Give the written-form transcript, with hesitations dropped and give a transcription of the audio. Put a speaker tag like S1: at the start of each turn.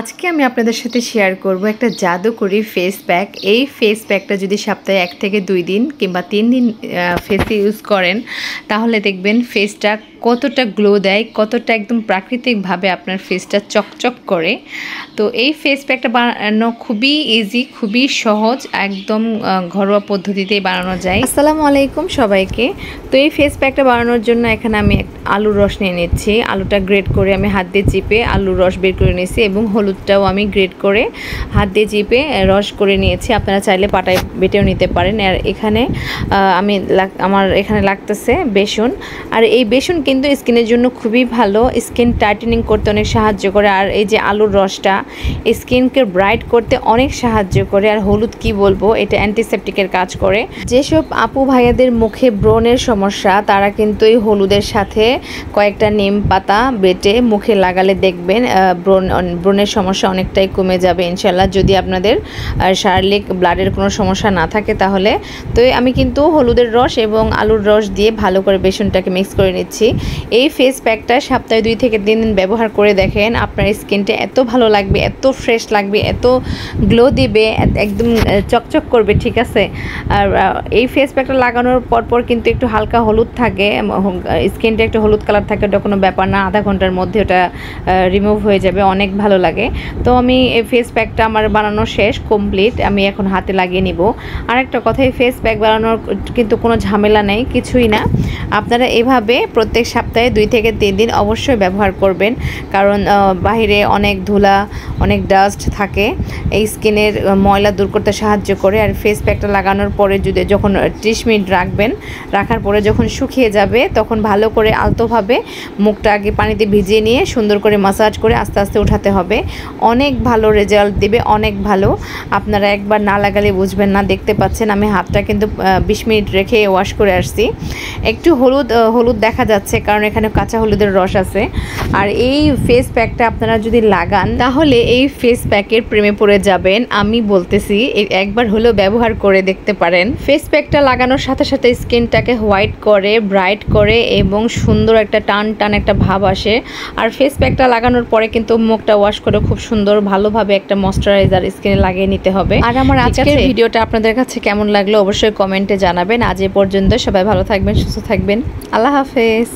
S1: আজকে আমি আপনাদের সাথে শেয়ার করব একটা জাদুকরি ফেস প্যাক। এই ফেস প্যাকটা যদি সপ্তাহে 1 থেকে 2 দিন কিংবা 3 দিন ফেসে ইউজ করেন তাহলে দেখবেন ফেসটা কতটা গ্লো দেয়, কতটা একদম প্রাকৃতিকভাবে আপনার ফেসটা চকচক করে। তো এই ফেস প্যাকটা বানানো খুবই ইজি, খুবই সহজ, একদম ঘরোয়া পদ্ধতিতেই বানানো যায়। আসসালামু আলাইকুম সবাইকে। তো এই ফেস প্যাকটা বানানোর জন্য এখানে আমি আলুর রস নিয়ে নিচ্ছি। আলুটা গ্রেট করে আমি হাত দিয়ে চিপে আলুর রস বের করে নিয়েছি এবং হলুদটাও আমি গ্রেট করে হাত দিয়ে চিপে রস করে নিয়েছি। আপনারা চাইলে পাটায় বেটেও নিতে পারেন। আর এখানে আমার এখানে লাগতেছে বেসন। আর এই বেসন কিন্তু স্কিনের জন্য খুবই ভালো, স্কিন টাইটেনিং করতে অনেক সাহায্য করে। আর এই যে আলুর রসটা স্কিনকে ব্রাইট করতে অনেক সাহায্য করে। আর হলুদ কি বলবো, এটা অ্যান্টিসেপটিকের কাজ করে। যেসব আপু ভাইয়াদের মুখে ব্রণের সমস্যা তারা কিন্তু এই হলুদের সাথে কয়েকটা নিম পাতা বেটে মুখে লাগালে দেখবেন ব্রণের সমস্যা অনেকটাই কমে যাবে ইনশাল্লাহ, যদি আপনাদের শারীরিক ব্লাডের কোনো সমস্যা না থাকে তাহলে। তো আমি কিন্তু হলুদের রস এবং আলুর রস দিয়ে ভালো করে বেসনটাকে মিক্স করে নিচ্ছি। এই ফেস প্যাকটা সপ্তাহে 2 থেকে 3 দিন ব্যবহার করে দেখেন, আপনার স্কিনটা এত ভালো লাগবে, এত ফ্রেশ লাগবে, এত গ্লো দিবে, একদম চকচক করবে। ঠিক আছে। আর এই ফেস প্যাকটা লাগানোর পরপর কিন্তু একটু হালকা হলুদ থাকে, স্কিনটা একটু হলুদ কালার থাকে, ওটা কোনো ব্যাপার না, আধা ঘন্টার মধ্যে ওটা রিমুভ হয়ে যাবে, অনেক ভালো লাগে। তো আমি এই ফেস প্যাকটা আমার বানানো শেষ, কমপ্লিট। আমি এখন হাতে লাগিয়ে নিব। আর একটা কথা, এই ফেস প্যাক বানানোর কিন্তু কোনো ঝামেলা নেই, কিছুই না। আপনারা এভাবে প্রত্যেক সপ্তাহে 2 থেকে 3 দিন অবশ্যই ব্যবহার করবেন, কারণ বাহিরে অনেক ধুলা, অনেক ডাস্ট থাকে, এই স্কিনের ময়লা দূর করতে সাহায্য করে। আর ফেস প্যাকটা লাগানোর পরে যখন 30 মিনিট রাখবেন, রাখার পরে যখন শুকিয়ে যাবে তখন ভালো করে আলতোভাবে মুখটা আগে পানিতে ভিজিয়ে নিয়ে সুন্দর করে মাসাজ করে আস্তে আস্তে উঠাতে হবে। অনেক ভালো রেজাল্ট দেবে, অনেক ভালো। আপনারা একবার না লাগালে বুঝবেন না। দেখতে পাচ্ছেন আমি হাতটা কিন্তু 20 মিনিট রেখে ওয়াশ করে আসছি। একটু হলুদ দেখা যাচ্ছে কারণ এখানে কাঁচা হলুদের রস আছে। আর এই ফেস প্যাকটা আপনারা যদি লাগান তাহলে এই ফেস প্যাকের প্রেমে পড়ে যাবেন, আমি বলতেছি। একবার হলেও ব্যবহার করে দেখতে পারেন। ফেস প্যাকটা লাগানোর সাথে সাথে স্কিনটাকে হোয়াইট করে, ব্রাইট করে এবং সুন্দর একটা টান একটা ভাব আসে। আর ফেস প্যাকটা লাগানোর পরে কিন্তু মুখটা ওয়াশ করে খুব সুন্দর ভালোভাবে একটা ময়শ্চারাইজার স্কিনে লাগিয়ে নিতে হবে। আর আমার আজকের ভিডিওটা আপনাদের কাছে কেমন লাগলো অবশ্যই কমেন্টে জানাবেন। আজ এ পর্যন্ত, সবাই ভালো থাকবেন, সুস্থ থাকবেন। আল্লাহ হাফেজ।